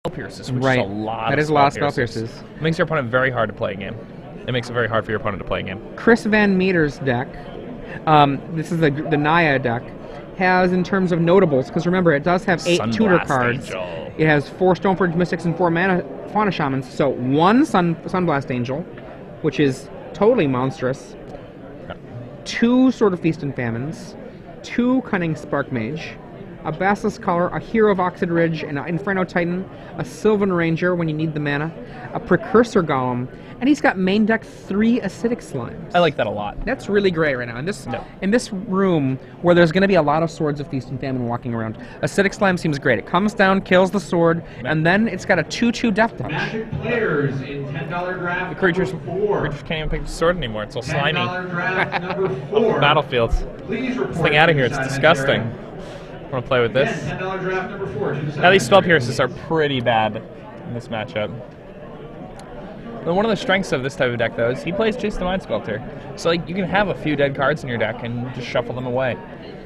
Pierces, which Right. is a lot That of is a lot of spell pierces. It makes your opponent very hard to play a game. It makes it very hard for your opponent to play a game. Chris VanMeter's deck, this is the Naya deck, has in terms of notables, because remember, it does have 8 tutor Sunblast cards. Angel. It has 4 Stoneforge Mystics and 4 Fauna Shamans, so 1 Sunblast Angel, which is totally monstrous, 2 Sword of Feast and Famines, 2 Cunning Spark Mage, a Basilisk Collar, a Hero of Oxid Ridge, an Inferno Titan, a Sylvan Ranger when you need the mana, a Precursor Golem, and he's got main deck 3 Acidic Slimes. I like that a lot. That's really great right now. In this room where there's going to be a lot of Swords of Feast and Famine walking around, Acidic Slime seems great. It comes down, kills the sword, and then it's got a 2/2 Death Touch. Magic players in $10 draft. The creatures number 4. can't even pick the sword anymore. It's all slimy. $10 draft number Off 4. the battlefield. Please report This thing out of here. It's inside the disgusting. area. I want to play with Again, this. $10 draft number 4. Now these spell pierces are pretty bad in this matchup. But one of the strengths of this type of deck, though, is he plays Jace the Mind Sculptor. So like, you can have a few dead cards in your deck and just shuffle them away.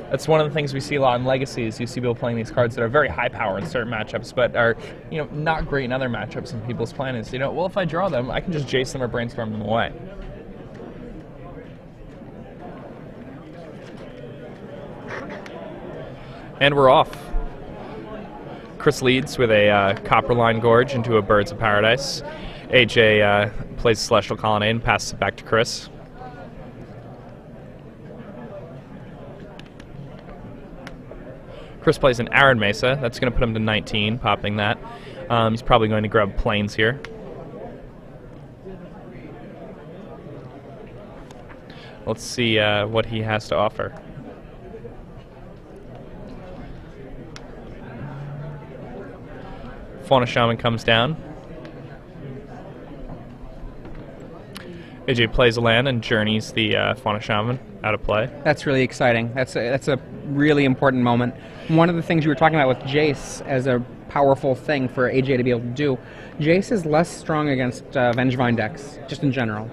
That's one of the things we see a lot in Legacies. You see people playing these cards that are very high power in certain matchups, but are, not great in other matchups. And people's plan is, well, if I draw them, I can just Jace them or brainstorm them away. And we're off. Chris leads with a Copperline Gorge into a Birds of Paradise. AJ plays Celestial Colonnade and passes it back to Chris. Chris plays an Arid Mesa. That's going to put him to 19, popping that. He's probably going to grab Plains here. Let's see what he has to offer. Fauna Shaman comes down. AJ plays a land and journeys the Fauna Shaman out of play. That's really exciting. That's a really important moment. One of the things you were talking about with Jace as a powerful thing for AJ to be able to do, Jace is less strong against Vengevine decks, just in general.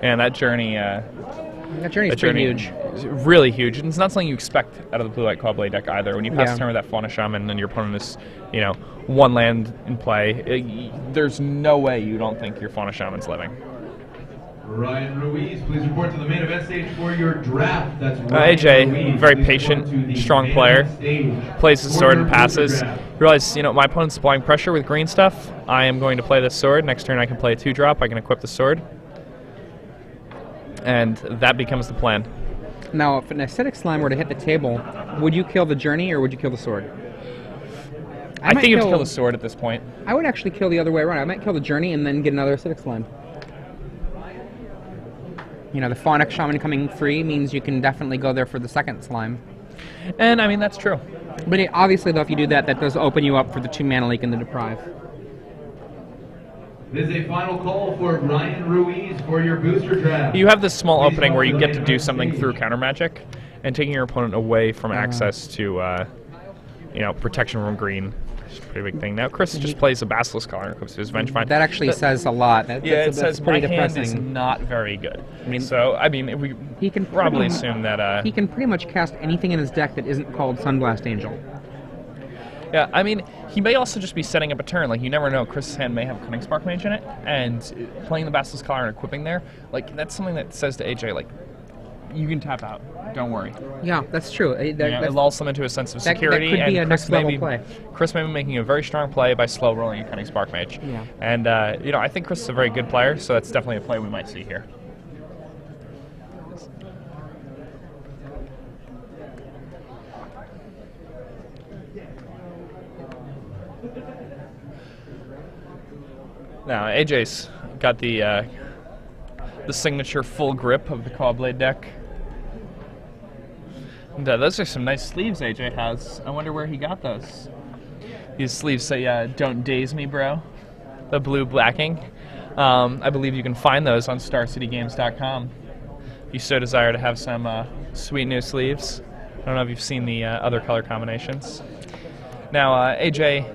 And that journey... That journey is pretty huge. Is really huge. And it's not something you expect out of the Blue-White Caw-Blade deck either. When you pass the turn with that Fauna Shaman and your opponent is, one land in play, there's no way you don't think your Fauna Shaman's living. Ryan Ruiz, please report to the main event stage for your draft. That's Ryan AJ, Ruiz. very Please patient, report to the strong main player. event stage Plays his for sword your and passes. draft. Realize, my opponent's applying pressure with green stuff. I am going to play this sword. Next turn I can play a 2-drop. I can equip the sword. And that becomes the plan. Now, if an Acidic Slime were to hit the table, would you kill the journey or would you kill the sword? I think you have to kill the sword at this point. I would actually kill the other way around. I might kill the journey and then get another Acidic Slime. The Faunic Shaman coming free means you can definitely go there for the second slime. And, that's true. But obviously, though, if you do that, that does open you up for the 2 mana leak and the Deprive. This is a final call for Ryan Ruiz for your booster draft. You have this small opening where you get to do something through counter magic, and taking your opponent away from access to, protection from green. It's a pretty big thing. Now Chris just plays a Basilisk Collar and equips his Vengevine. That actually says a lot. It says my pretty hand depressing. is not very good. We He can probably assume that... he can pretty much cast anything in his deck that isn't called Sunblast Angel. Yeah, he may also just be setting up a turn. Like, you never know. Chris's hand may have Cunning Spark Mage in it, and playing the Basilisk Collar and equipping there, that's something that says to AJ, you can tap out. Don't worry. Yeah, that's true. It lulls them into a sense of security. That could be a and next level play. Chris may be making a very strong play by slow rolling a Cunning Spark Mage. Yeah. And, I think Chris is a very good player, so that's definitely a play we might see here. Now, AJ's got the signature full grip of the Caw-Blade deck. And, those are some nice sleeves AJ has. I wonder where he got those. These sleeves say, "Don't daze me, bro." The blue blacking. I believe you can find those on StarCityGames.com. If you so desire to have some sweet new sleeves. I don't know if you've seen the other color combinations. Now, AJ,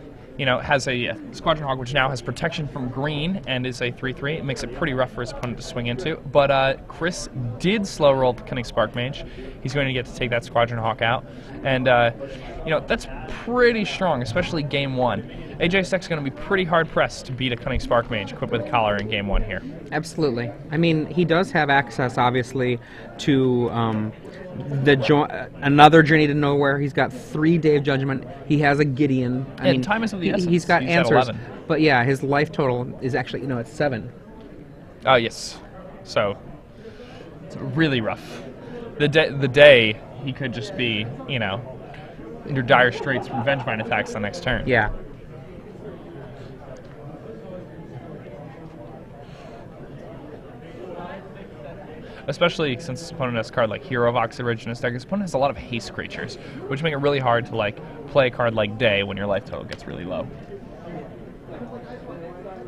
has a Squadron Hawk, which now has protection from green and is a 3/3. It makes it pretty rough for his opponent to swing into. But Chris did slow roll the Cunning Spark Mage. He's going to get to take that Squadron Hawk out. And, that's pretty strong, especially game 1. AJ Sex's going to be pretty hard-pressed to beat a Cunning Spark Mage equipped with a collar in game 1 here. Absolutely. I mean, he does have access, obviously, to another Journey to Nowhere. He's got 3 Day of Judgment. He has a Gideon. I mean, time is of the essence. He's got answers. 11. But yeah, his life total is actually, it's 7. Oh, yes. So, it's really rough. The day, he could just be, under dire straits from Vengevine attacks the next turn. Yeah. Especially since his opponent has a card like Hero Vox Origin in his deck, his opponent has a lot of haste creatures, which make it really hard to play a card like Day when your life total gets really low.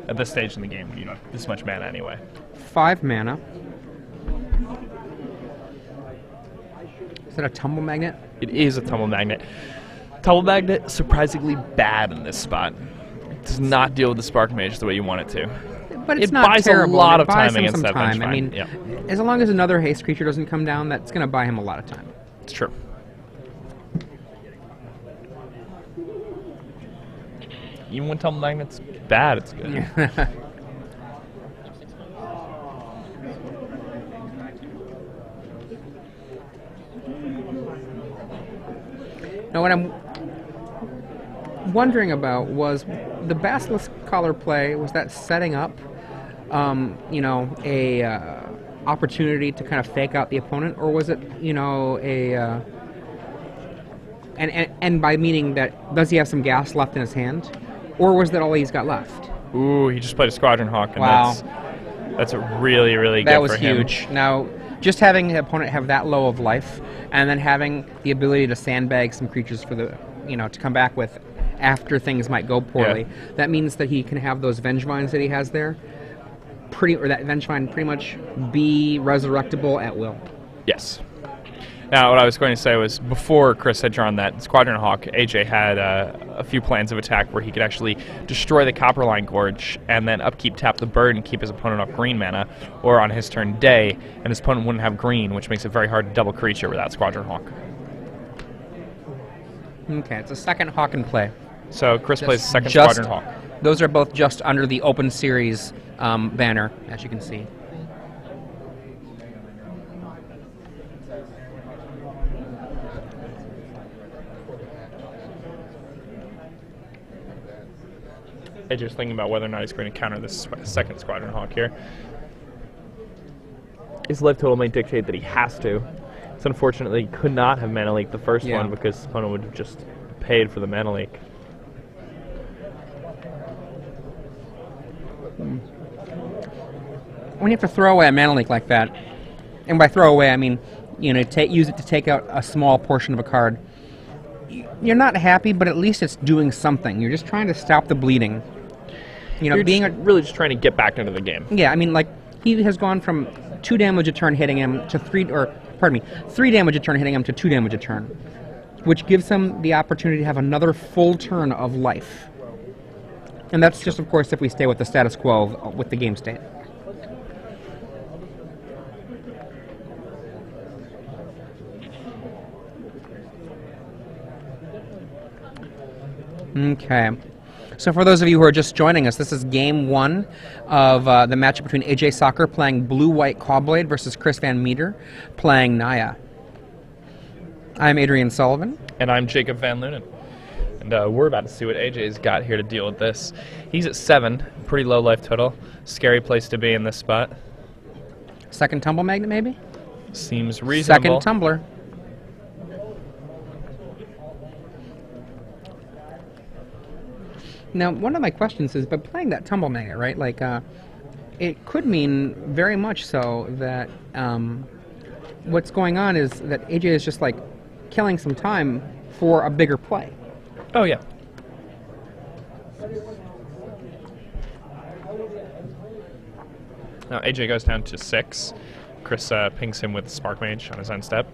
At this stage in the game, you don't have this much mana anyway. 5 mana. Is that a Tumble Magnet? It is a Tumble Magnet. Tumble Magnet, surprisingly bad in this spot. It does not deal with the Spark Mage the way you want it to. But it's it not buys terrible. a lot of buys time him against some that time. Vengevine. I mean, yeah. As long as another haste creature doesn't come down, that's going to buy him a lot of time. It's true. Even when Tumble Magnet's bad, it's good. Yeah. Now, what I'm wondering about was the Basilisk Collar play. Was that setting up, a opportunity to kind of fake out the opponent, or was it, and by meaning that does he have some gas left in his hand, or was that all he's got left? Ooh, he just played a Squadron Hawk, and wow, that's really, really good. That was for him. huge. Now, just having the opponent have that low of life, and then having the ability to sandbag some creatures for the, to come back with after things might go poorly. Yeah. That means that he can have those Vengevines that he has there, that Vengevine pretty much be resurrectable at will. Yes. Now, what I was going to say was, before Chris had drawn that Squadron Hawk, AJ had a few plans of attack where he could actually destroy the Copperline Gorge and then upkeep tap the bird and keep his opponent off green mana, or on his turn Day, and his opponent wouldn't have green, which makes it very hard to double creature without Squadron Hawk. Okay, it's a second Hawk in play. So Chris plays second Squadron Hawk. Those are both just under the Open Series banner, as you can see. AJ's thinking about whether or not he's going to counter this second Squadron Hawk here. His life total might dictate that he has to. So unfortunately, he could not have mana leaked the first one because his opponent would have just paid for the mana leak. When you have to throw away a mana leak like that, and by throw away I mean, use it to take out a small portion of a card, you're not happy, but at least it's doing something. You're just trying to stop the bleeding. You're really just trying to get back into the game. Yeah, I mean, he has gone from 2 damage a turn hitting him to 3 damage a turn hitting him to 2 damage a turn, which gives him the opportunity to have another full turn of life. And that's just, of course, if we stay with the status quo with the game state. Okay. So for those of you who are just joining us, this is Game 1 of the matchup between AJ Sacher playing Blue-White Caw-Blade versus Chris VanMeter playing Naya. I'm Adrian Sullivan. And I'm Jacob Van Lunen. And we're about to see what AJ's got here to deal with this. He's at 7, pretty low life total. Scary place to be in this spot. Second Tumble Magnet, maybe? Seems reasonable. Second Tumbler. Now, one of my questions is, by playing that Tumble Magnet, right, it could mean very much so that what's going on is that AJ is just, killing some time for a bigger play. Oh, yeah. Now, AJ goes down to 6. Chris pings him with Spark Mage on his end step.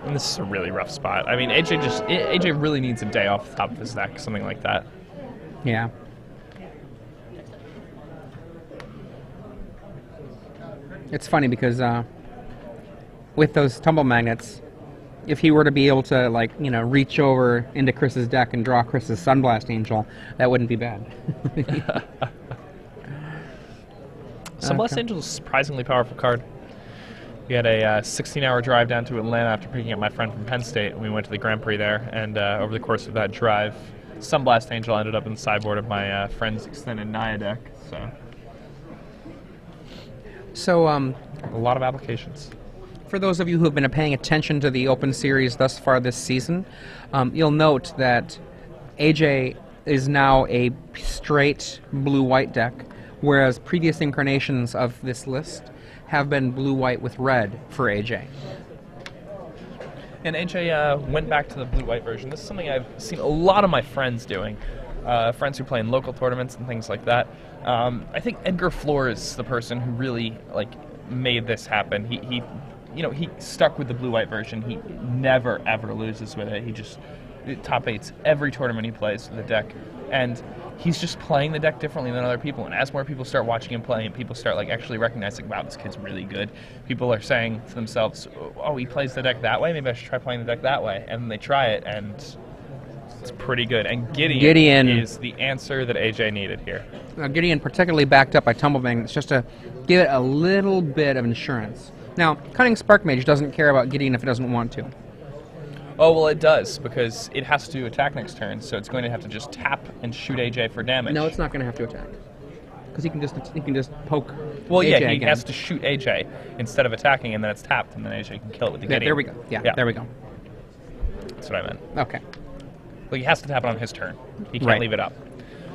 And this is a really rough spot. I mean, AJ really needs a day off the top of his deck, something like that. Yeah. It's funny because with those tumble magnets, if he were to be able to, like, you know, reach over into Chris's deck and draw Chris's Sunblast Angel, that wouldn't be bad. Sunblast Angel is a surprisingly powerful card. We had a 16-hour drive down to Atlanta after picking up my friend from Penn State, and we went to the Grand Prix there, and over the course of that drive, Sunblast Angel ended up in the sideboard of my friend's extended Naya deck, So, a lot of applications. for those of you who have been paying attention to the Open Series thus far this season, you'll note that AJ is now a straight blue-white deck, whereas previous incarnations of this list have been blue-white with red for AJ. And AJ went back to the blue-white version. This is something I've seen a lot of my friends doing, friends who play in local tournaments and things like that. I think Edgar Floor is the person who really made this happen. He stuck with the blue-white version. He never ever loses with it. He just top 8s every tournament he plays with the deck, and he's just playing the deck differently than other people. And as more people start watching him play, and people start actually recognizing, wow, this kid's really good, people are saying to themselves, oh, he plays the deck that way, maybe I should try playing the deck that way. And then they try it, and it's pretty good. And Gideon is the answer that AJ needed here. Gideon particularly backed up by Tumble Magnets just to give it a little bit of insurance. Now, Cunning Spark Mage doesn't care about Gideon if it doesn't want to. Oh, well, it does, because it has to attack next turn, so it's going to have to just tap and shoot AJ for damage. No, it's not going to have to attack, because he can just poke. Well, AJ yeah, he again. has to shoot AJ instead of attacking, and then it's tapped, and then AJ can kill it with the Gideon. There we go. Yeah, there we go. That's what I meant. Okay. Well, he has to tap it on his turn. He can't Right. leave it up.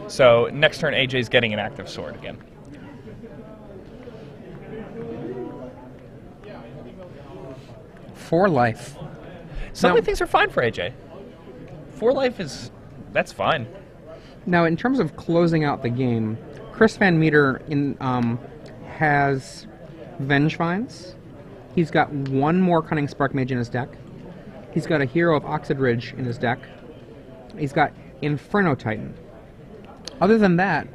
So next turn, AJ's getting an active sword again. For life. Suddenly things are fine for AJ. 4 life that's fine. Now, in terms of closing out the game, Chris VanMeter has Vengevines. He's got one more Cunning Spark Mage in his deck. He's got a Hero of Oxid Ridge in his deck. He's got Inferno Titan. Other than that,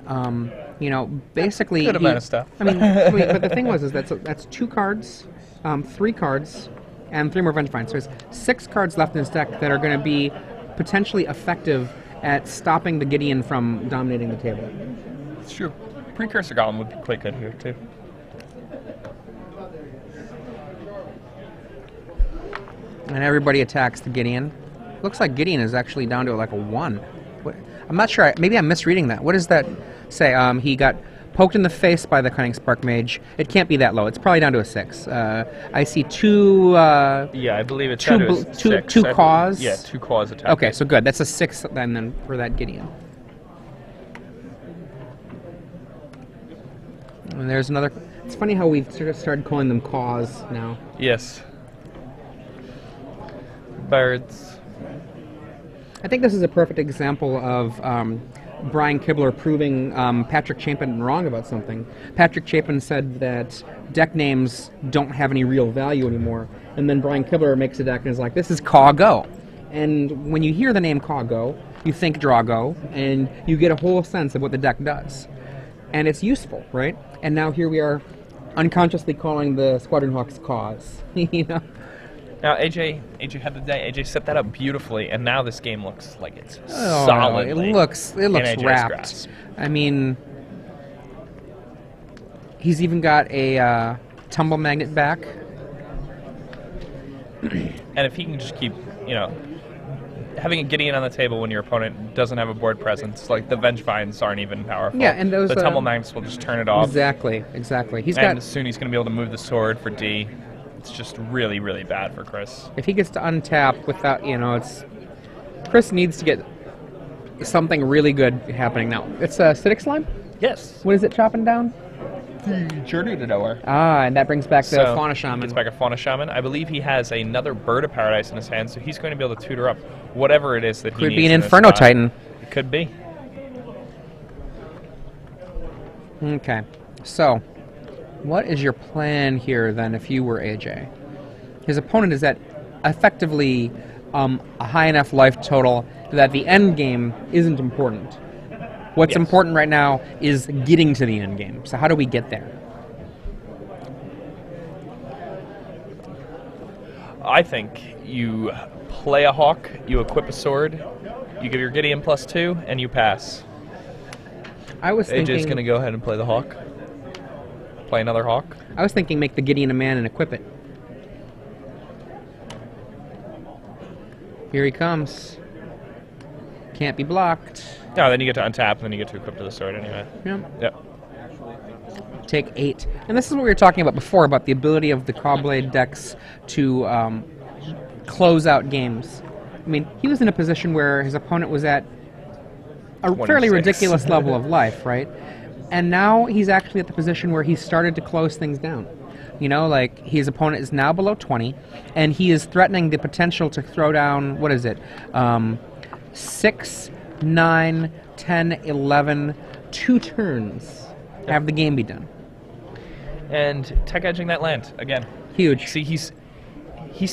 basically... Good amount of stuff. I mean, but the thing is that's 2 cards, 3 cards, and 3 more Vengevines. So there's 6 cards left in his deck that are going to be potentially effective at stopping the Gideon from dominating the table. It's true. Precursor Golem would be quite good here, too. And everybody attacks the Gideon. Looks like Gideon is actually down to a 1. I'm not sure. Maybe I'm misreading that. What does that say? He got poked in the face by the Cunning Spark Mage. It can't be that low. It's probably down to a 6. I see 2... yeah, I believe it's down to a 6. 2 claws? Yeah, 2 claws attack. Okay, so good. That's a 6 then for that Gideon. And there's another... It's funny how we've sort of started calling them caws now. Yes. Birds. I think this is a perfect example of Brian Kibler proving Patrick Chapin wrong about something. Patrick Chapin said that deck names don't have any real value anymore, and then Brian Kibler makes a deck and is like, this is Caw Go. And when you hear the name Caw Go, you think Draw Go, and you get a whole sense of what the deck does. And it's useful, right? And now here we are unconsciously calling the Squadron Hawks Caws. Now, AJ had the day. AJ set that up beautifully, and now this game looks like it's solid. It looks wrapped. Grasp. I mean, he's even got a Tumble Magnet back. And if he can just keep, having a Gideon on the table when your opponent doesn't have a board presence, the Vengevines aren't even powerful. Yeah, and those the Tumble Magnets will just turn it off. Exactly. And soon he's going to be able to move the sword for D. It's just really, really bad for Chris. If he gets to untap without, Chris needs to get something really good happening now. It's Acidic Slime? Yes. What is it chopping down? Journey to Nowhere. And that brings back the Fauna Shaman. Gets back a Fauna Shaman. I believe he has another Bird of Paradise in his hand, so he's going to be able to tutor up whatever it is that he needs. Could be an Inferno Titan. It could be. Okay. So, what is your plan here, then, if you were AJ? His opponent is at effectively a high enough life total that the end game isn't important. What's important right now is getting to the end game. So how do we get there? I think you play a hawk, you equip a sword, you give your Gideon +2, and you pass. I was thinking... AJ's going to go ahead and play the hawk. Play another hawk. I was thinking make the Gideon a man and equip it. Here he comes. Can't be blocked. No, then you get to untap, and then you get to equip to the sword anyway. Yep. Take 8. And this is what we were talking about before, about the ability of the Caw-Blade decks to close out games. I mean, he was in a position where his opponent was at a fairly ridiculous level of life, right? And now he's actually at the position where he's started to close things down. You know, like, his opponent is now below 20, and he is threatening the potential to throw down, what is it, 6, 9, 10, 11, 2 turns. Have the game be done. And tech edging that land, again. Huge. See, he's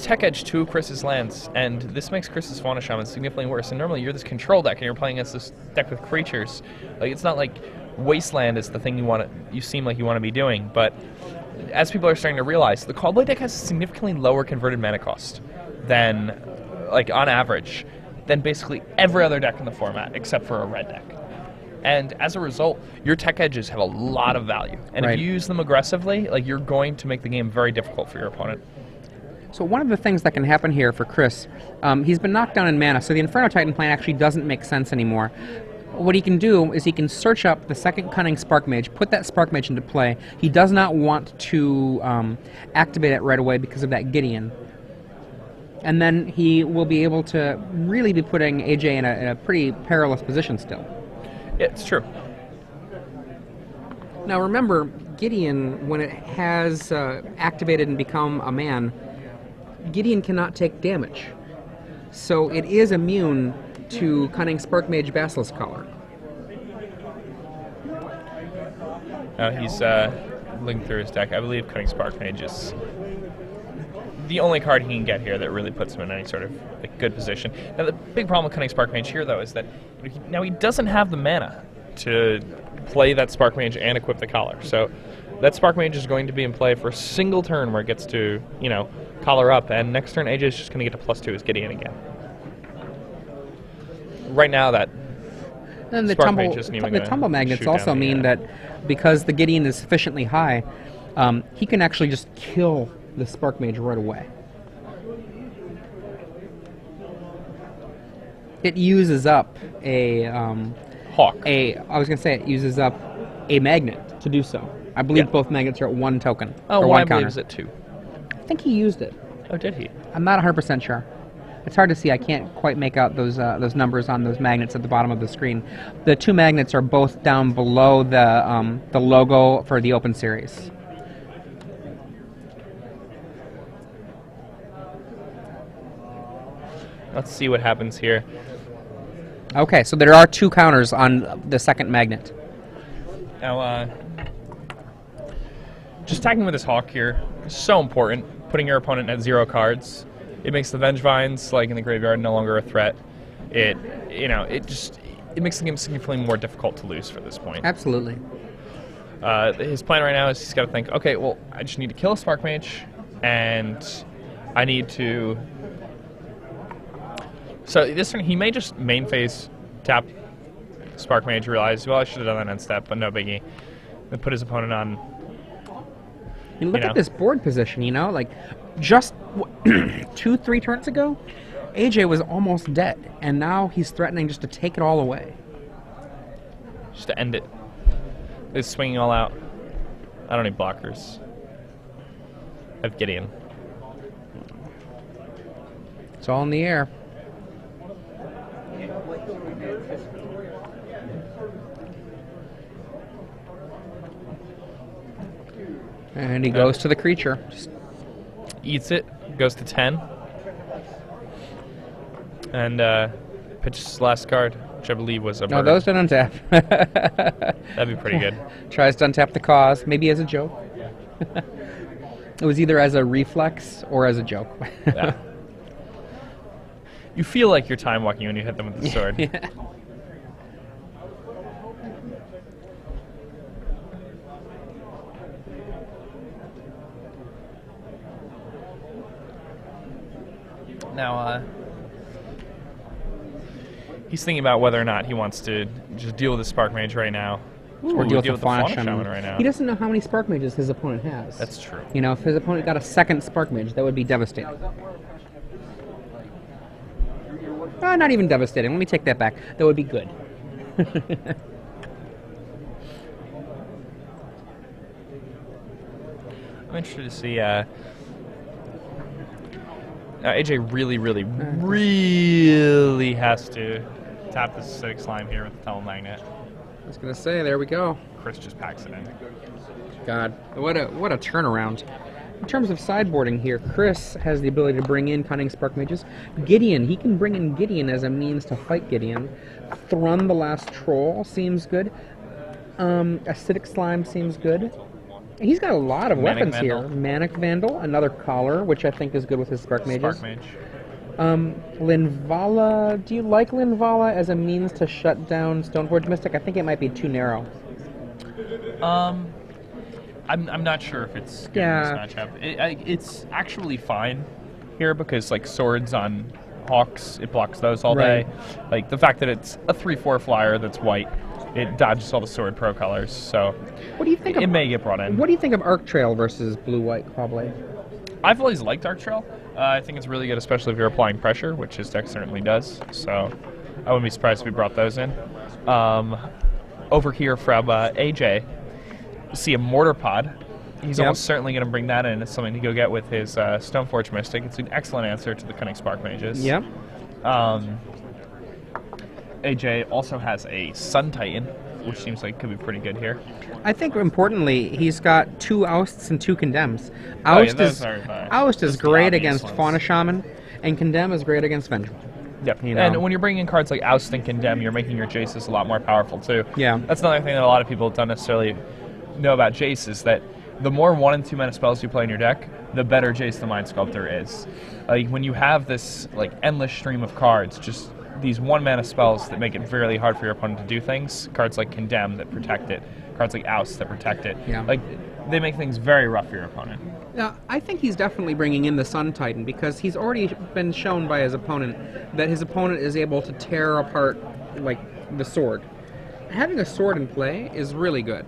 tech edged 2 of Chris's lands, and this makes Chris's Fauna Shaman significantly worse. And normally you're this control deck, and you're playing against this deck with creatures. Like, it's not like Wasteland is the thing you seem like you want to be doing, but as people are starting to realize, the Caw-Blade deck has a significantly lower converted mana cost than, like, on average, than basically every other deck in the format, except for a red deck. And as a result, your tech edges have a lot of value. And if you use them aggressively, like, you're going to make the game very difficult for your opponent. So one of the things that can happen here for Chris, he's been knocked down in mana, so the Inferno Titan plan actually doesn't make sense anymore. What he can do is he can search up the second Cunning Spark Mage, put that Spark Mage into play. He does not want to activate it right away because of that Gideon. And then he will be able to really be putting AJ in a pretty perilous position still. Yeah, it's true. Now remember, Gideon, when it has activated and become a man, Gideon cannot take damage. So it is immune to Cunning Spark Mage Basilisk Collar. He's looking through his deck. I believe Cunning Spark Mage is the only card he can get here that really puts him in any sort of good position. Now, the big problem with Cunning Spark Mage here, though, is that now he doesn't have the mana to play that Spark Mage and equip the collar. So that Spark Mage is going to be in play for a single turn where it gets to, collar up, and next turn AJ is just going to get to +2 as Gideon again. Right now, that and the Spark Mage isn't even the tumble magnets also mean that because the Gideon is sufficiently high, he can actually just kill the Spark Mage right away. It uses up a Hawk. I was going to say it uses up a magnet to do so. I believe both magnets are at 1 token. Oh, or well, 1 I counter. believe it's at 2. I think he used it. Oh, did he? I'm not 100% sure. It's hard to see. I can't quite make out those numbers on those magnets at the bottom of the screen. The 2 magnets are both down below the logo for the Open Series. Let's see what happens here. Okay, so there are 2 counters on the second magnet. Now, just attacking with this Hawk here is so important. Putting your opponent at 0 cards. It makes the Vengevines, like in the graveyard, no longer a threat. It makes the game significantly more difficult to lose for this point. Absolutely. His plan right now is he's got to think, okay, well, I just need to kill a Spark Mage, and I need to... So this turn, he may just main phase tap Spark Mage, realize, well, I should have done that end step, but no biggie. Then put his opponent on... Look at this board position, like, just 2-3 turns ago, AJ was almost dead, and now he's threatening just to take it all away. Just to end it. He's swinging all out. I don't need blockers. I have Gideon. It's all in the air. And he goes to the creature. Just eats it, goes to 10. And pitches his last card, which I believe was a bird. No, those don't untap. That'd be pretty good. Tries to untap the cause, maybe as a joke. It was either as a reflex or as a joke. Yeah. You feel like you're time walking when you hit them with the sword. Yeah. Now, he's thinking about whether or not he wants to just deal with the Spark Mage right now. Or deal with the Fauna Shaman right now. He doesn't know how many Spark Mages his opponent has. That's true. You know, if his opponent got a second Spark Mage, that would be devastating. Not even devastating. Let me take that back. That would be good. I'm interested to see. AJ really has to tap this acidic slime here with the Telemagnet. I was gonna say, there we go. Chris just packs it in. God, what a turnaround. In terms of sideboarding here, Chris has the ability to bring in Cunning Spark Mages. Gideon, he can bring in Gideon as a means to fight Gideon. Thrun the Last Troll seems good. Acidic Slime seems good. He's got a lot of weapons here. Manic Vandal, another Collar, which I think is good with his Spark Mages. Spark Mage. Linvala, do you like Linvala as a means to shut down Stoneforge Mystic? I think it might be too narrow. I'm not sure if it's good in this matchup. It's actually fine here because like swords on Hawks, it blocks those all day. Like the fact that it's a 3/4 flyer that's white, it dodges all the sword pro colors. So what do you think? It may get brought in. What do you think of Arc Trail versus Blue-White Clawblade? I've always liked Arc Trail. I think it's really good, especially if you're applying pressure, which his deck certainly does. So I wouldn't be surprised if we brought those in. Over here from AJ, see a Mortar Pod. He's almost certainly going to bring that in as something to go get with his Stoneforge Mystic. It's an excellent answer to the Cunning Spark Mages. Yep. AJ also has a Sun Titan, which seems like could be pretty good here. I think importantly, he's got 2 Ousts and 2 Condemns. Oust is great against Fauna Shaman, and Condemn is great against Vengeful. Yep. You know? And when you're bringing in cards like Oust and Condemn, you're making your Jaces a lot more powerful too. Yeah. That's another thing that a lot of people don't necessarily know about Jace is that the more 1 and 2 mana spells you play in your deck, the better Jace the Mind Sculptor is. Like when you have this like endless stream of cards, just these 1 mana spells that make it really hard for your opponent to do things. Cards like Condemn that protect it. Cards like Oust that protect it. Yeah. Like they make things very rough for your opponent. Now, I think he's definitely bringing in the Sun Titan because he's already been shown by his opponent that his opponent is able to tear apart like the sword. Having a sword in play is really good.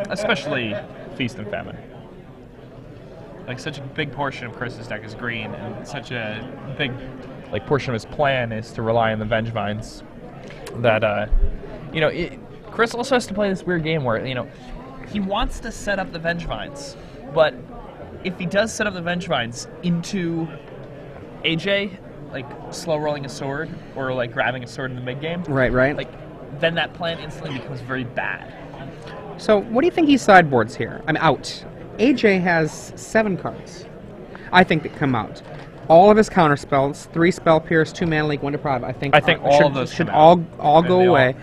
Especially Feast and Famine. Like such a big portion of Chris's deck is green, and such a big portion of his plan is to rely on the Vengevines. That Chris also has to play this weird game where he wants to set up the Vengevines, but if he does set up the Vengevines into AJ, like slow rolling a sword or like grabbing a sword in the mid game, right, like then that plan instantly becomes very bad. So what do you think he sideboards here? I'm out. AJ has 7 cards, I think, that come out. All of his counter spells, 3 Spell Pierce, 2 Mana Leak, 1 Deprive. I think all of those should all go away.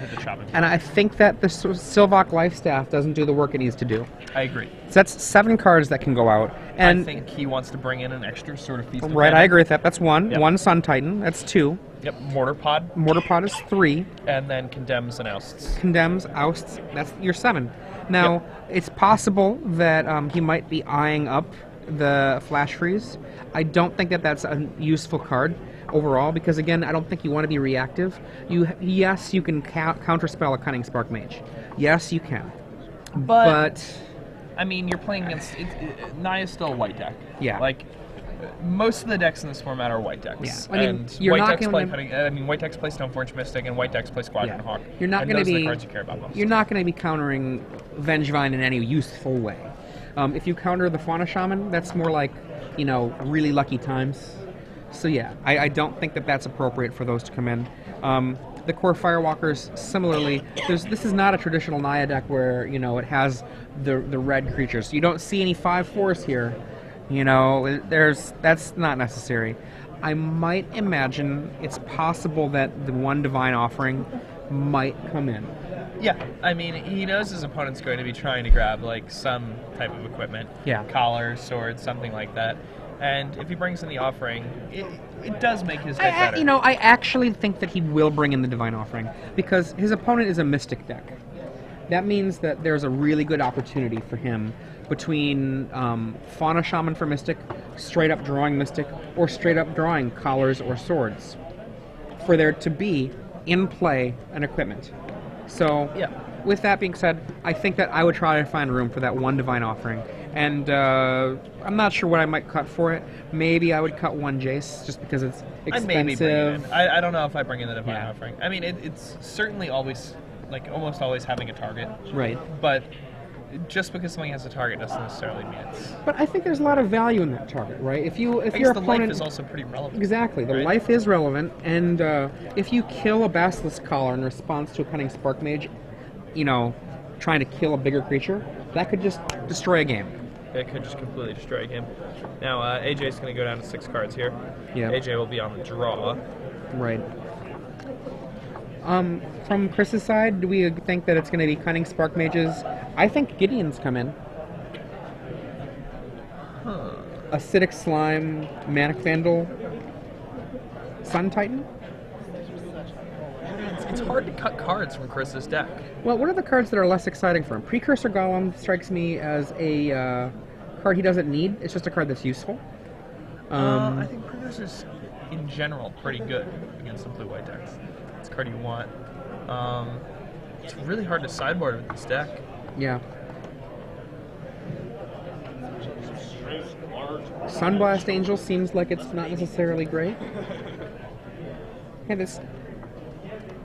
And I think that the Sylvok Lifestaff doesn't do the work it needs to do. I agree. So that's 7 cards that can go out. And I think he wants to bring in an extra sort of Feast. Right, I agree with that. That's 1. Yep. 1 Sun Titan. That's 2. Yep. Mortar Pod. Mortar Pod is 3. And then Condemns and Ousts. Condemns, Ousts. That's your 7. Now, it's possible that he might be eyeing up the Flash Freeze. I don't think that that's a useful card overall because, again, I don't think you want to be reactive. Yes, you can counterspell a Cunning Spark Mage. Yes, you can. But I mean, you're playing against... Naya's still a white deck. Yeah. Like, most of the decks in this format are white decks. Yeah. I mean, and you're white not decks gonna... white decks play Stoneforge Mystic, and white decks play Squadron Hawk. You're not going to be... the cards you care about most. You're not going to be countering Vengevine in any useful way. If you counter the Fauna Shaman, that's more like, really lucky times. So yeah, I don't think that that's appropriate for those to come in. The core Firewalkers, similarly, this is not a traditional Naya deck where, it has the red creatures. You don't see any 5/4s here. That's not necessary. I might imagine it's possible that the 1 Divine Offering might come in. Yeah, I mean, he knows his opponent's going to be trying to grab, some type of equipment. Yeah. Collar, sword, something like that. And if he brings in the offering, it does make his deck better. I actually think that he will bring in the Divine Offering because his opponent is a Mystic deck. That means that there's a really good opportunity for him between Fauna Shaman for Mystic, straight up drawing Mystic, or straight up drawing collars or swords, for there to be in play an equipment. So, Yeah. with that being said, I think that I would try to find room for that one Divine Offering. And I'm not sure what I might cut for it. Maybe I would cut one Jace, just because it's expensive. I maybe bring it in. I don't know if I bring in the Divine Yeah. Offering. I mean, it's certainly always, like, almost always having a target. Right. But just because something has a target doesn't necessarily mean it's... But I think there's a lot of value in that target, right? If I your guess the opponent life is also pretty relevant. exactly, the right? life is relevant, and if you kill a Basilisk Collar in response to a Cunning Spark Mage, you know, trying to kill a bigger creature, that could just destroy a game. It could just completely destroy a game. Now, AJ's going to go down to 6 cards here. Yeah. AJ will be on the draw. Right. From Chris's side, do we think that it's going to be Cunning Spark Mages? I think Gideon's come in. Acidic Slime, Manic Vandal, Sun Titan? It's hard to cut cards from Chris's deck. Well, what are the cards that are less exciting for him? Precursor Golem strikes me as a card he doesn't need. It's just a card that's useful. I think Precursor's, in general, pretty good against some blue-white decks. It's a card you want. It's really hard to sideboard with this deck. Yeah. Sunblast Angel seems like it's not necessarily great. And this,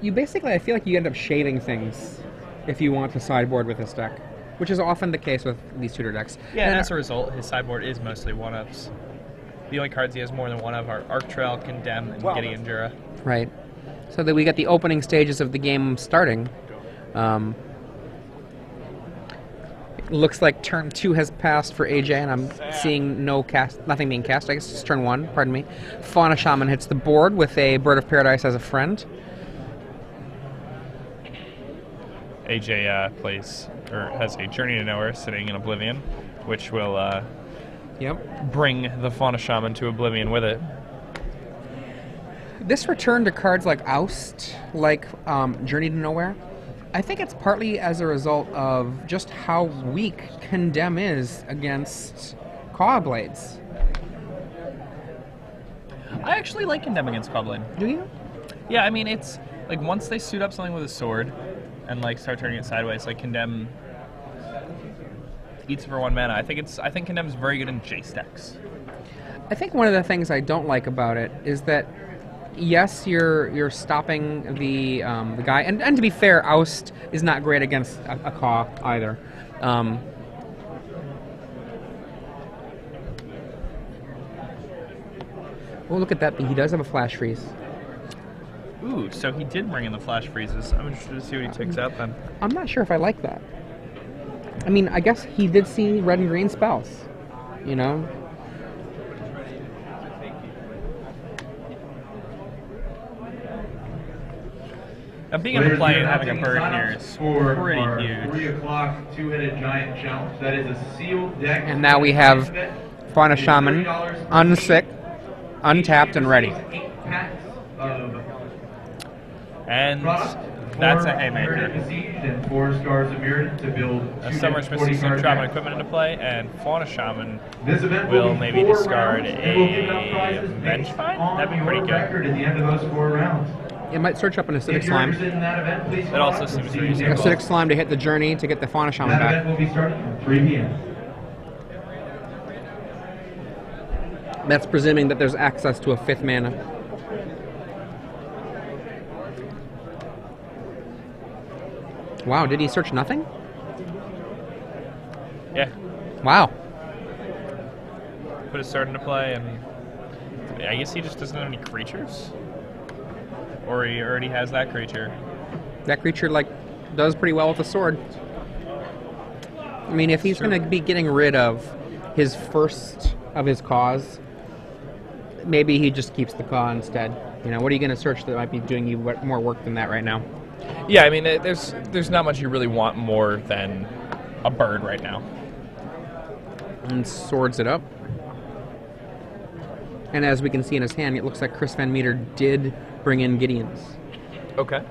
you basically, I feel like you end up shaving things if you want to sideboard with this deck, which is often the case with these tutor decks. Yeah, and as a result, his sideboard is mostly one-ups. The only cards he has more than one of are Arc Trail, Condemn, and Gideon Jura. Right. So that we get the opening stages of the game starting. It looks like turn 2 has passed for AJ, and I'm seeing nothing being cast. I guess it's turn 1, pardon me. Fauna Shaman hits the board with a Bird of Paradise as a friend. AJ has a Journey to Nowhere sitting in Oblivion, which will bring the Fauna Shaman to Oblivion with it. This return to cards like Oust, like Journey to Nowhere, I think it's partly as a result of just how weak Condemn is against Claw Blades. I actually like Condemn against Cobblade. Do you? Yeah, I mean, it's like once they suit up something with a sword and like start turning it sideways, like Condemn eats for 1 mana. I think Condemn's very good in Jace decks. I think one of the things I don't like about it is that yes, you're stopping the guy, and to be fair, Oust is not great against a Caw either. Well, look at that. He does have a Flash Freeze. Ooh, so he did bring in the Flash Freezes. I'm interested to see what he takes out then. I'm not sure if I like that. I mean, I guess he did see red and green spells, you know? Now, being able to play and having a bird here is pretty huge. 3 o'clock, 2-headed giant challenge. That is a sealed deck. And now we have Fauna Shaman, unsick, untapped, and ready. 8 packs of And product. that's a 4 haymaker. Mirrodin Besieged and 4 Scars of Mirrodin to build A 2 Summer's 40 Mystic card Shaman decks. equipment into play, and Fauna Shaman This event will be maybe 4 discard rounds, and we'll give out a prizes bench based find? on That'd be your pretty good. record at the end of those 4 rounds. It might search up an Acidic If you're Slime. interested in that event, please It also call seems to pretty see simple. Acidic Slime to hit the journey to get the Fauna Shaman That event back. will be starting at 3 p.m. That's presuming that there's access to a 5th mana. Wow, did he search nothing? Yeah, Wow. put his sword into play, and I guess he just doesn't have any creatures? Or he already has that creature. That creature, like, does pretty well with the sword. I mean, if he's Sure. going to be getting rid of his first of his cause, maybe he just keeps the Caw instead. You know, what are you going to search that might be doing you more work than that right now? Yeah, I mean, there's not much you really want more than a bird right now. And swords it up. And as we can see in his hand, it looks like Chris VanMeter did bring in Gideon's. Okay.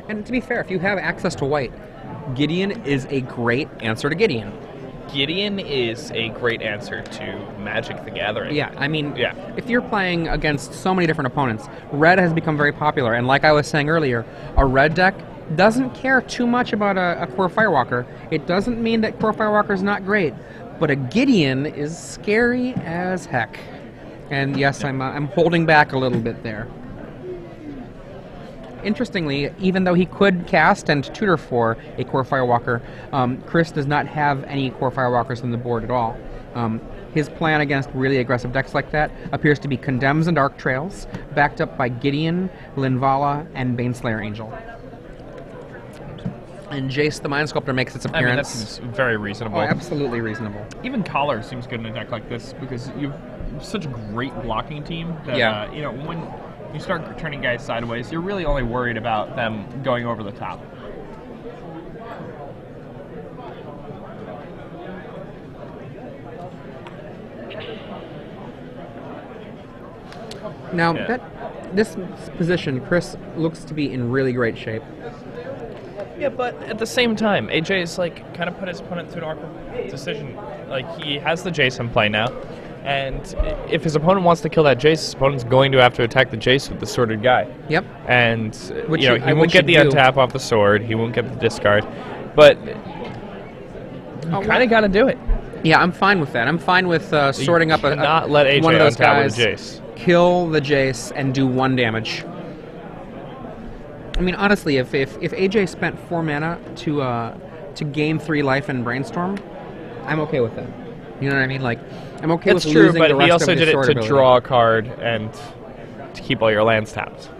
And to be fair, if you have access to white, Gideon is a great answer to Gideon. Gideon is a great answer to Magic the Gathering. Yeah, I mean, Yeah. if you're playing against so many different opponents, red has become very popular. And like I was saying earlier, a red deck doesn't care too much about a Core Firewalker. It doesn't mean that Core Firewalker is not great, but a Gideon is scary as heck. And yes, I'm holding back a little bit there. Interestingly, even though he could cast and tutor for a Core Firewalker, Chris does not have any Core Firewalkers on the board at all. His plan against really aggressive decks like that appears to be Condemns and Arc Trails, backed up by Gideon, Linvala, and Baneslayer Angel. And Jace the Mind Sculptor makes its appearance. I mean, that seems very reasonable. Oh, absolutely reasonable. Even Collar seems good in a deck like this because you've such a great blocking team that, Yeah. you know, when you start turning guys sideways, you're really only worried about them going over the top. Now, Yeah. this position, Chris looks to be in really great shape. Yeah, but at the same time, AJ is like kind of put his opponent through an awkward decision. Like he has the Jace in play now, and if his opponent wants to kill that Jace, his opponent's going to have to attack the Jace with the sorted guy. Yep. And Which you know he won't get the untap off the sword. He won't get the discard, but you kind of got to do it. Yeah, I'm fine with that. I'm fine with sorting up Not let AJ one of those untap guys, with a Jace. kill the Jace, and do 1 damage. I mean, honestly, if AJ spent 4 mana to gain 3 life and Brainstorm, I'm okay with that. You know what I mean? Like, I'm okay That's with true, losing but the rest he also of his did it sword to ability. draw a card and to keep all your lands tapped.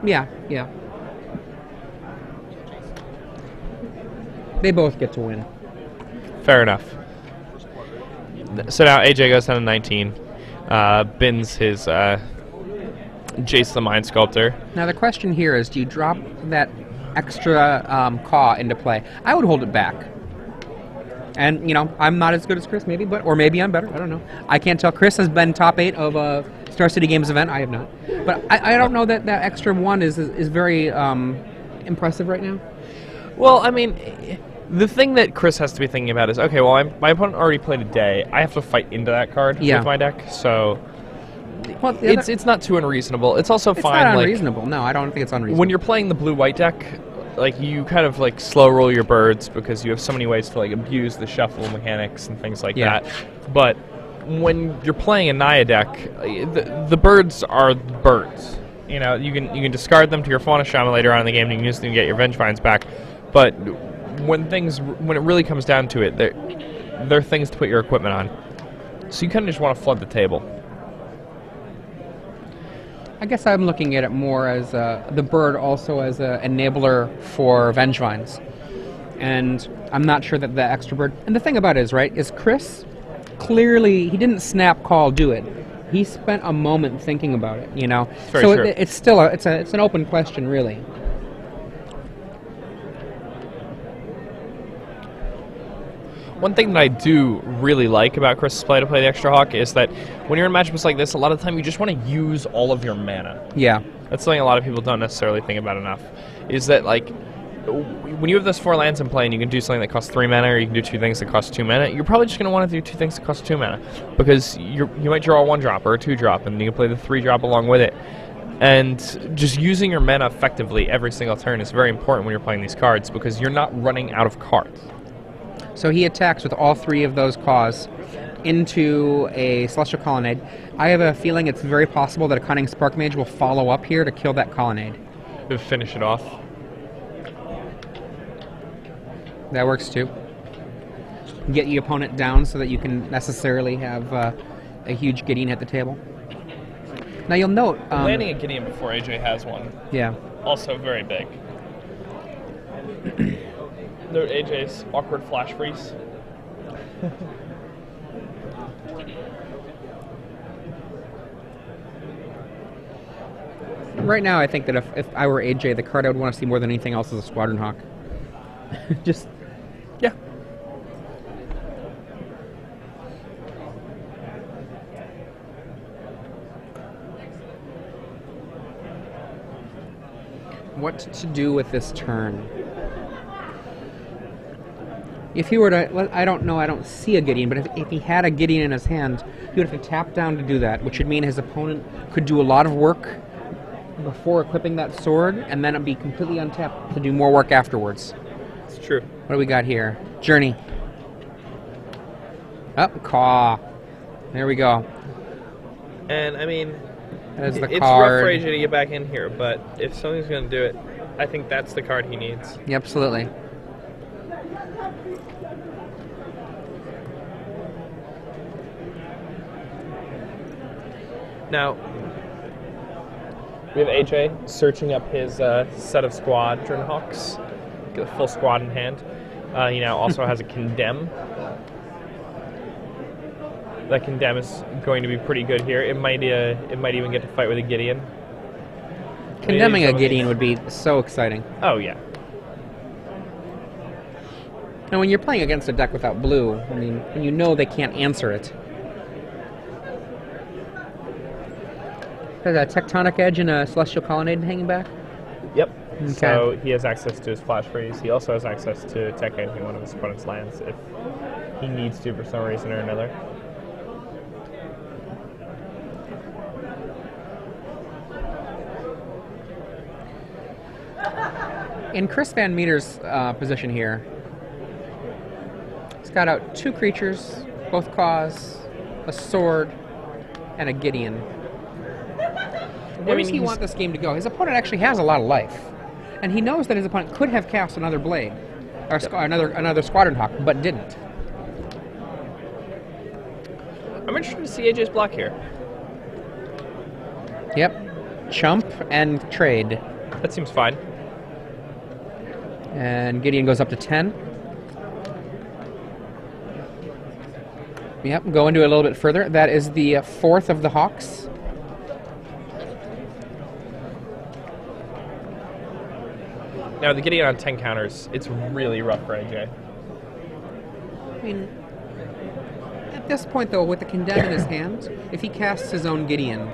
Yeah, yeah. They both get to win. Fair enough. So now AJ goes down to 19, bins his Jace the Mind Sculptor. Now the question here is, do you drop that extra Caw into play? I would hold it back. And, you know, I'm not as good as Chris, maybe, or maybe I'm better. I don't know. I can't tell. Chris has been top 8 of a Star City Games event. I have not. But I don't know that extra 1 is very impressive right now. Well, I mean, the thing that Chris has to be thinking about is, okay, well, my opponent already played a day. I have to fight into that card with my deck, so Well, it's not too unreasonable. It's also it's fine. not like, unreasonable. No, I don't think it's unreasonable. when you're playing the blue-white deck, like you kind of like slow roll your birds because you have so many ways to like abuse the shuffle mechanics and things like that. But when you're playing a Naya deck, the birds are birds. You know, you can discard them to your Fauna Shaman later on in the game, and you can use them to get your Vengevines back. But when it really comes down to it, they're things to put your equipment on. So you kind of just want to flood the table. I guess I'm looking at it more as the bird also as an enabler for Vengevines. And I'm not sure that the extra bird... And the thing about it is Chris, clearly, he didn't snap call do it. He spent a moment thinking about it, you know? Very so true. it's still it's an open question, really. One thing that I do really like about Chris's play to play the Extra Hawk is that when you're in matchups like this, a lot of the time you just want to use all of your mana. Yeah. That's something a lot of people don't necessarily think about enough. Is that, like, when you have those 4 lands in play and you can do something that costs 3 mana or you can do 2 things that cost 2 mana, you're probably just going to want to do 2 things that cost 2 mana. Because you might draw a 1-drop or a 2-drop and you can play the 3-drop along with it. And just using your mana effectively every single turn is very important when you're playing these cards because you're not running out of cards. So he attacks with all 3 of those Caws into a Celestial Colonnade. I have a feeling it's very possible that a Cunning Spark Mage will follow up here to kill that Colonnade. To finish it off. That works too. Get your opponent down so that you can necessarily have a huge Gideon at the table. Now you'll note... Landing a Gideon before AJ has one. Yeah. Also very big. There AJ's awkward flash freeze. Right now, I think that if I were AJ, the card I would want to see more than anything else is a Squadron Hawk. Just... Yeah. What to do with this turn? If he were to, I don't know, I don't see a Gideon, but if he had a Gideon in his hand, he would have to tap down to do that, which would mean his opponent could do a lot of work before equipping that sword, and then it'd be completely untapped to do more work afterwards. It's true. What do we got here? Journey. Oh, Caw. There we go. And, I mean, That is the it's card. rough for AJ to get back in here, but if something's going to do it, I think that's the card he needs. Yeah, absolutely. Now, we have AJ searching up his set of squadron hawks. Get a full squad in hand. He now also has a condemn. That condemn is going to be pretty good here. It might even get to fight with a Gideon. Condemning a Gideon would be so exciting. Oh yeah. And when you're playing against a deck without blue, I mean, when you know they can't answer it. There's a Tectonic Edge and a Celestial Colonnade hanging back? Yep. Okay. So he has access to his flash freeze. He also has access to tech anything one of his opponent's lands if he needs to for some reason or another. In Chris VanMeter's position here, he's got out 2 creatures, both Caws, a sword, and a Gideon. Where does he want this game to go? His opponent actually has a lot of life, and he knows that his opponent could have cast another blade, or another Squadron Hawk, but didn't. I'm interested to see AJ's block here. Yep, chump and trade. That seems fine. And Gideon goes up to 10. Yep, go into it a little bit further. That is the 4th of the Hawks. Now, the Gideon on 10 counters, it's really rough for AJ. I mean, at this point, though, with the Condemn in his hand, if he casts his own Gideon,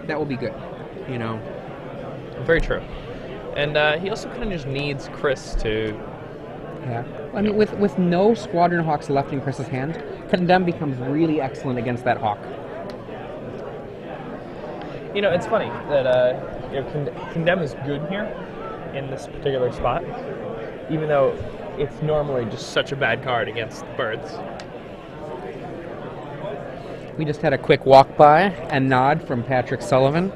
that will be good, you know. Very true. And he also kind of just needs Chris to... Yeah. I mean, with no Squadron Hawks left in Chris's hand, Condemn becomes really excellent against that Hawk. You know, it's funny that Condemn is good here in this particular spot, even though it's normally just such a bad card against birds. We just had a quick walk by and nod from Patrick Sullivan,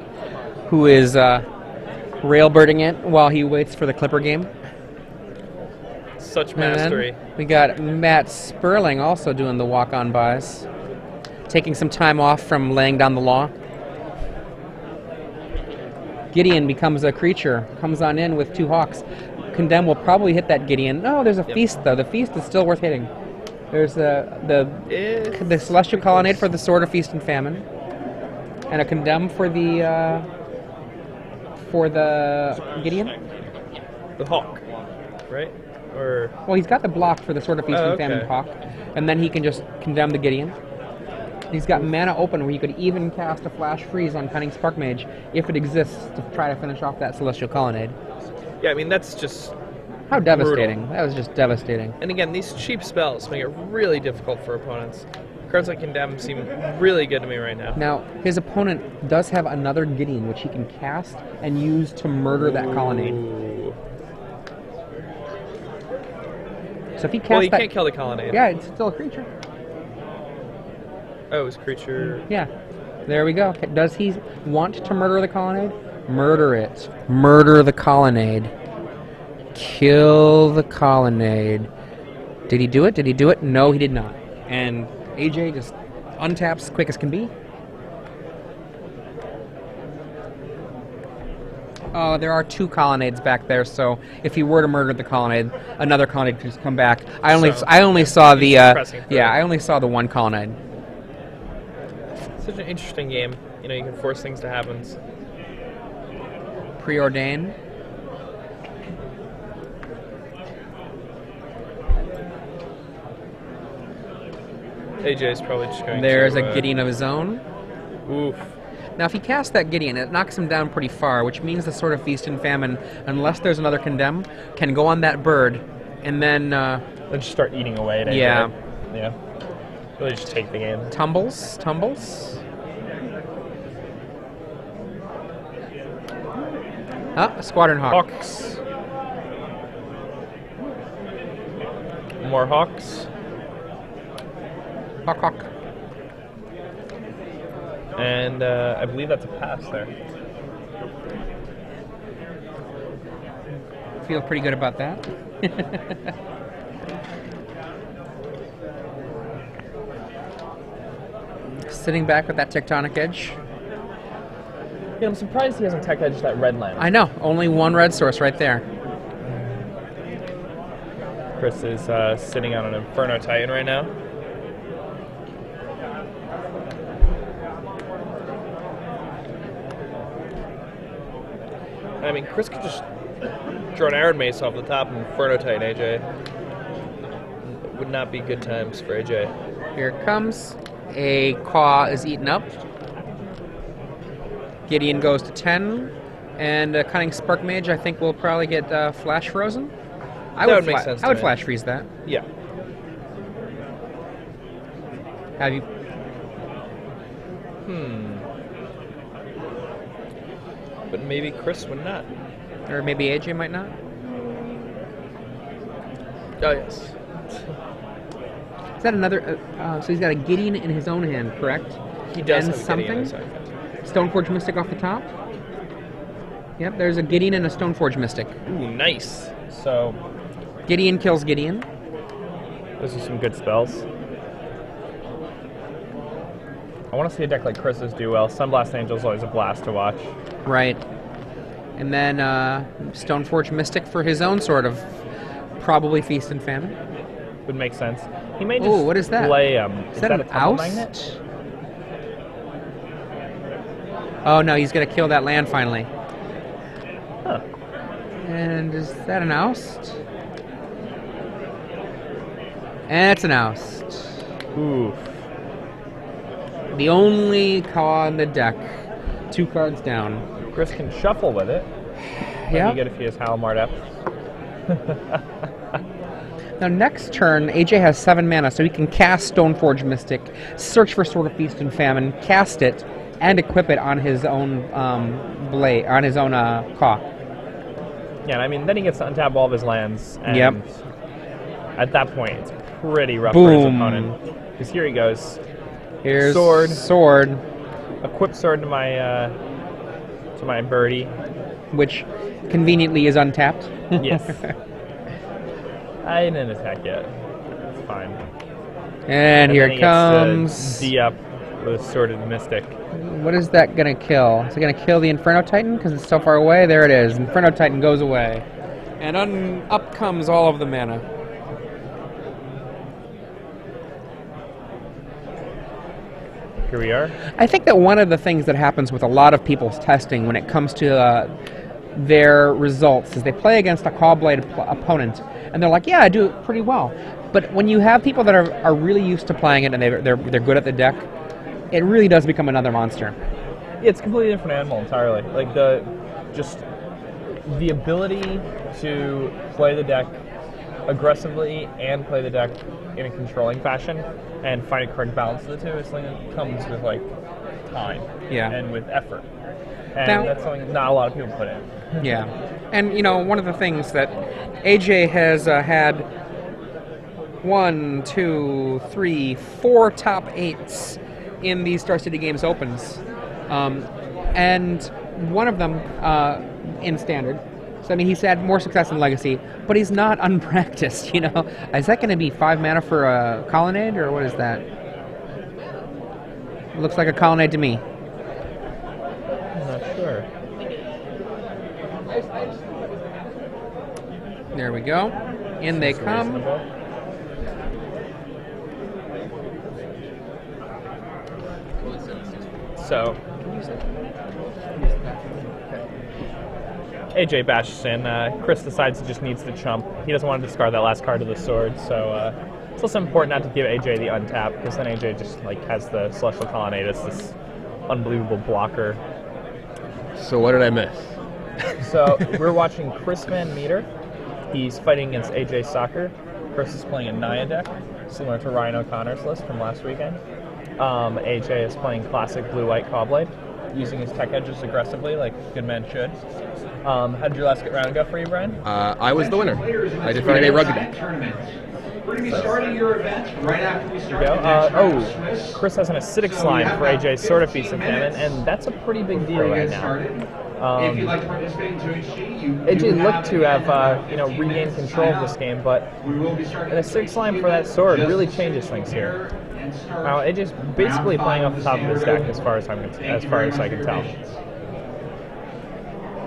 who is railbirding it while he waits for the Clipper game. Such mastery. We got Matt Sperling also doing the walk-on buys, taking some time off from laying down the law. Gideon becomes a creature, comes on in with 2 Hawks. Condemn will probably hit that Gideon. No, there's a Feast, though. The Feast is still worth hitting. There's the Celestial Colonnade for the Sword of Feast and Famine, and a Condemn for the Gideon. The Hawk, right? Or well, he's got the block for the Sword of Feast and Famine Hawk, and then he can just Condemn the Gideon. He's got mana open where he could even cast a Flash Freeze on Cunning Spark Mage if it exists to try to finish off that Celestial Colonnade. Yeah, I mean, that's just... How devastating. Brutal. That was just devastating. And again, these cheap spells make it really difficult for opponents. Cards like Condemn seem really good to me right now. Now, his opponent does have another Gideon which he can cast and use to murder that Colonnade. So if he casts he can't kill the Colonnade. Yeah, it's still a creature. Oh, it's creature... Yeah. There we go. Does he want to murder the Colonnade? Murder it. Murder the Colonnade. Kill the Colonnade. Did he do it? Did he do it? No, he did not. And AJ just untaps quick as can be. Oh, there are 2 Colonnades back there, so if he were to murder the Colonnade, another Colonnade could just come back. I only saw the I only saw the 1 Colonnade. Such an interesting game. You know, you can force things to happen. Preordain. AJ's probably just going There's to... a Gideon of his own. Oof. Now, if he casts that Gideon, it knocks him down pretty far, which means the Sword of Feast and Famine, unless there's another Condemn, can go on that bird, and then They'll just start eating away at AJ. Yeah. Yeah. Really just take the game. Tumbles. Squadron Hawk. Hawks. More Hawks. Hawk. And I believe that's a pass there. Feel pretty good about that. Sitting back with that tectonic edge. Yeah, I'm surprised he hasn't tech edged that red land. I know. Only one red source right there. Chris is sitting on an Inferno Titan right now. I mean, Chris could just draw an Iron Mace off the top of Inferno Titan AJ. It would not be good times for AJ. Here it comes. A Caw is eaten up. Gideon goes to 10. And Cunning Spark Mage, I think, will probably get Flash Frozen. That would make sense. I would Flash Freeze that. Yeah. Have you? But maybe Chris would not. Or maybe AJ might not? Oh, yes. Is that another? So he's got a Gideon in his own hand, correct? He does and have something. a Gideon in his hand. Stoneforge Mystic off the top. Yep, there's a Gideon and a Stoneforge Mystic. Ooh, nice. So Gideon kills Gideon. those are some good spells. I want to see a deck like Chris's do well. Sunblast Angel is always a blast to watch. Right. And then Stoneforge Mystic for his own sort of probably Feast and Famine. Would make sense. He may just what is that? play Is that a an Tumble oust? Magnet? Oh no, he's gonna kill that land finally. Huh. And is that an oust? And it's an oust. Oof. The only Caw in the deck. 2 cards down. Chris can shuffle with it. Yeah. You get if he has Halimar Depth. Now next turn, AJ has 7 mana, so he can cast Stoneforge Mystic, search for Sword of Feast and Famine, cast it, and equip it on his own blade, on his own Caw. Yeah, I mean, then he gets to untap all of his lands. And Yep. At that point, it's pretty rough for his Boom. opponent. Because here he goes. Here's Sword. Equip sword to my birdie. which conveniently is untapped. Yes. I didn't attack yet. It's fine. And here then it he comes. gets to D up with a Sworded Mystic. What is that going to kill? Is it going to kill the Inferno Titan? Because it's so far away. There it is. Inferno Titan goes away. And up comes all of the mana. Here we are. I think that one of the things that happens with a lot of people's testing when it comes to their results is they play against a Callblade opponent, and they're like, yeah, I do it pretty well. But when you have people that are really used to playing it and they're good at the deck, it really does become another monster. It's a completely different animal entirely. Like the ability to play the deck aggressively and play the deck in a controlling fashion and find a correct balance of the two is something that comes with like time and with effort. And Now, that's something not a lot of people put in. Yeah. And, you know, one of the things that AJ has had 1, 2, 3, 4 top 8s in these Star City Games Opens. And one of them in Standard. So, I mean, he's had more success in Legacy, but he's not unpracticed, you know. Is that going to be 5 mana for a Colonnade, or what is that? It looks like a Colonnade to me. I'm not sure. There we go. In they Seems come. reasonable. So, AJ bashes in. Chris decides he just needs to chump. He doesn't want to discard that last card of the sword, so it's also important not to give AJ the untap, because then AJ just like has the Celestial Colonnade as this unbelievable blocker. So what did I miss? So we're watching Chris VanMeter. He's fighting against AJ Sacher. Chris is playing a Naya deck, similar to Ryan O'Connor's list from last weekend. AJ is playing classic blue-white Cobblade, using his tech edges aggressively, like good men should. How did your last round go for you, Brian? I was the winner. I defeated a rugby deck. We're going to be starting your event right after we start. Chris has an acidic slime for AJ's Sword of Feast and Famine, and that's a pretty big deal right now. If you'd like to participate in 2HG, AJ looked to have regained control of this game, but an acidic slime for that sword really changes things here. Now AJ's basically playing off the top of his deck as far as I can tell.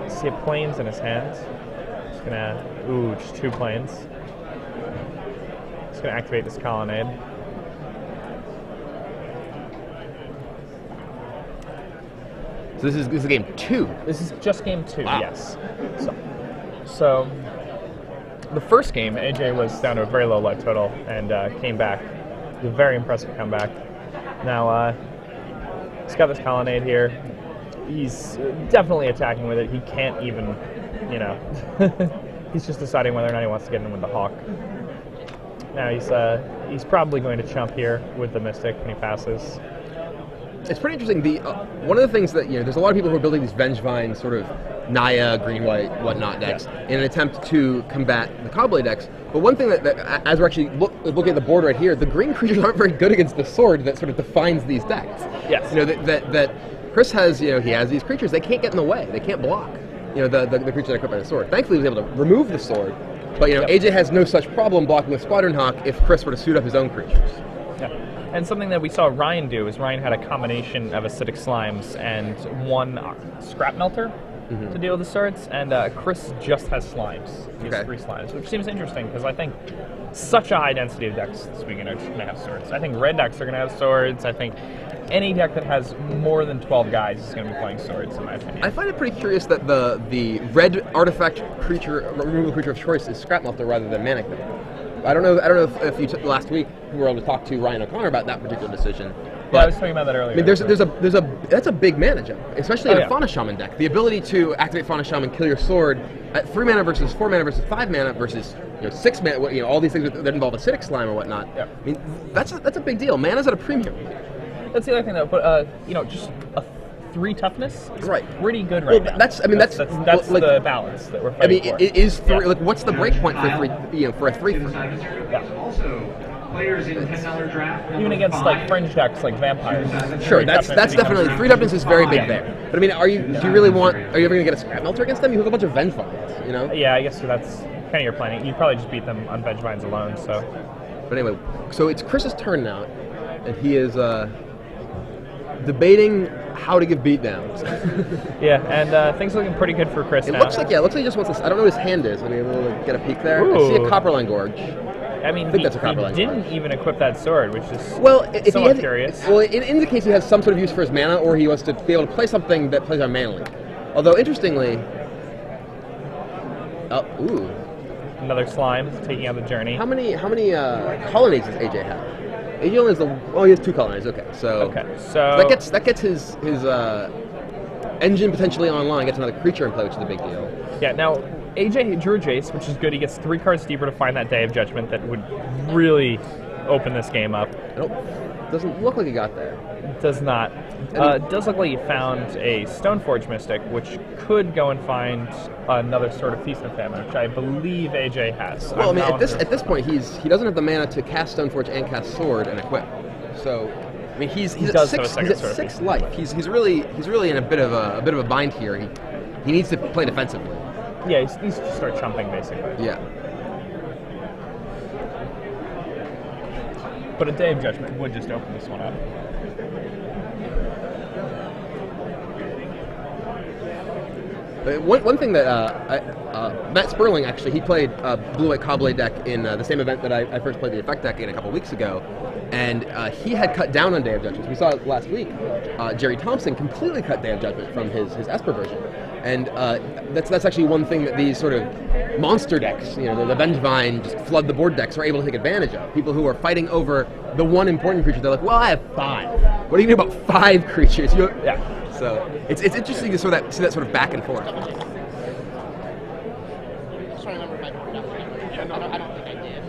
See a plains in his hands. Just gonna just 2 plains. Just gonna activate this colonnade. So this is game 2. This is just game 2, wow. Yes. So the first game, AJ was down to a very low life total and came back. It was a very impressive comeback. Now he's got this colonnade here. He's definitely attacking with it. He can't even, he's just deciding whether or not he wants to get in with the Hawk. Now he's probably going to chump here with the Mystic when he passes. It's pretty interesting. One of the things that, there's a lot of people who are building these Vengevine sort of Naya, green-white, whatnot decks in an attempt to combat the Cobblade decks. But one thing that as we're actually looking at the board right here, the green creatures aren't very good against the sword that sort of defines these decks. Yes. That Chris has, he has these creatures, they can't get in the way, they can't block, the creatures that are equipped by the sword. Thankfully, he was able to remove the sword, but, AJ has no such problem blocking with Squadron Hawk if Chris were to suit up his own creatures. Yeah. And something that we saw Ryan do is Ryan had a combination of acidic slimes and 1 scrap melter to deal with the swords, and Chris just has slimes. He has 3 slimes, which seems interesting because I think such a high density of decks this weekend are just going to have swords. I think red decks are going to have swords. I think any deck that has more than 12 guys is going to be playing swords, in my opinion. I find it pretty curious that the red artifact creature, removal creature of choice, is Scrap Melter rather than Manic Melter. I don't know if you took last week you were able to talk to Ryan O'Connor about that particular decision. Yeah, I was talking about that earlier. I mean, that's a big mana jump, especially in a Fauna Shaman deck. The ability to activate Fauna Shaman, kill your sword at 3 mana versus 4 mana versus 5 mana versus 6 mana. All these things that involve acidic slime or whatnot. Yeah. I mean, that's a big deal. Mana's at a premium. That's the other thing, though. But just a 3 toughness is pretty good right now. That's like, the balance that we're fighting for. It is 3. Like, what's the break point for 3? For a 3? Players in $10 draft. Even against like fringe decks like vampires. Sure, that's definitely 3 toughness is very big there. But I mean, are you ever going to get a Scrap Melter against them? You have a bunch of Vengevines, Yeah, I guess that's kind of your planning. You'd probably just beat them on Vengevines alone. So. But anyway, so it's Chris's turn now, and he is debating how to give beatdowns. Yeah, and things are looking pretty good for Chris now. Looks like he just wants this. I don't know what his hand is. I mean, we'll get a peek there. Ooh. I see a Copperline Gorge. I mean, he didn't even equip that sword, which is somewhat curious. Well, it indicates he has some sort of use for his mana, or he wants to be able to play something that plays on Mana Link. Although, interestingly... Another slime taking out the journey. How many colonnades does AJ have? AJ only has he has 2 colonnades. Okay, so that gets his engine potentially online. Gets another creature in play, which is a big deal. Yeah. Now AJ drew a Jace, which is good. He gets 3 cards deeper to find that Day of Judgment that would really open this game up. Doesn't look like he got there. It does not. It does look like he found a Stoneforge Mystic, which could go and find another Sword of Feast and Famine, which I believe AJ has. Well, I mean, at this point, he doesn't have the mana to cast Stoneforge and cast Sword and equip. So, I mean, he's at 6 life. He's really in a bit of a bind here. He needs to play defensively. Yeah, he needs to start chumping basically. Yeah. But a Day of Judgment would just open this one up. One thing that Matt Sperling actually, he played Blue-White Cobblade deck in the same event that I first played the Effect deck in a couple weeks ago, and he had cut down on Day of Judgment. We saw it last week. Jerry Thompson completely cut Day of Judgment from his Esper version, and that's actually one thing that these sort of monster decks, the Vengevine, just flood the board decks, are able to take advantage of. People who are fighting over the one important creature, they're like, well, I have 5. What do you do about 5 creatures? So it's interesting to see that sort of back and forth. Sorry, I don't remember if I put it up. I don't think I did.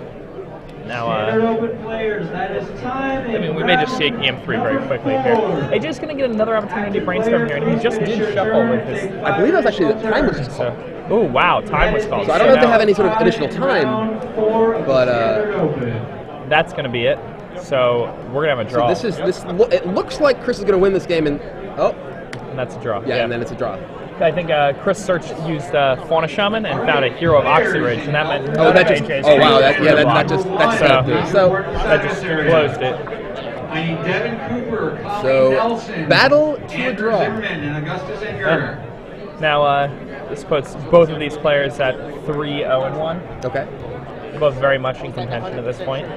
Now, Standard open players, that is time. I mean, we may just see game 3 very quickly here. AJ's going to get another opportunity to brainstorm here, and he just did shuffle with his... I believe that was actually the time was just called. Oh, wow, time was called. So I don't know if they have any sort of additional time, but that's going to be it. So we're going to have a draw. So it looks like Chris is going to win this game, and and that's a draw. yeah, and then it's a draw. I think Chris Search used Fauna Shaman and found a Hero of Oxyridge, and that meant that just closed it. I need Devin Cooper, Colleen So, Nelson, battle to a Andrew draw. Zimmerman, and Augustus Edgar. Now, this puts both of these players at 3-0-1. Okay. Both very much in contention at this point.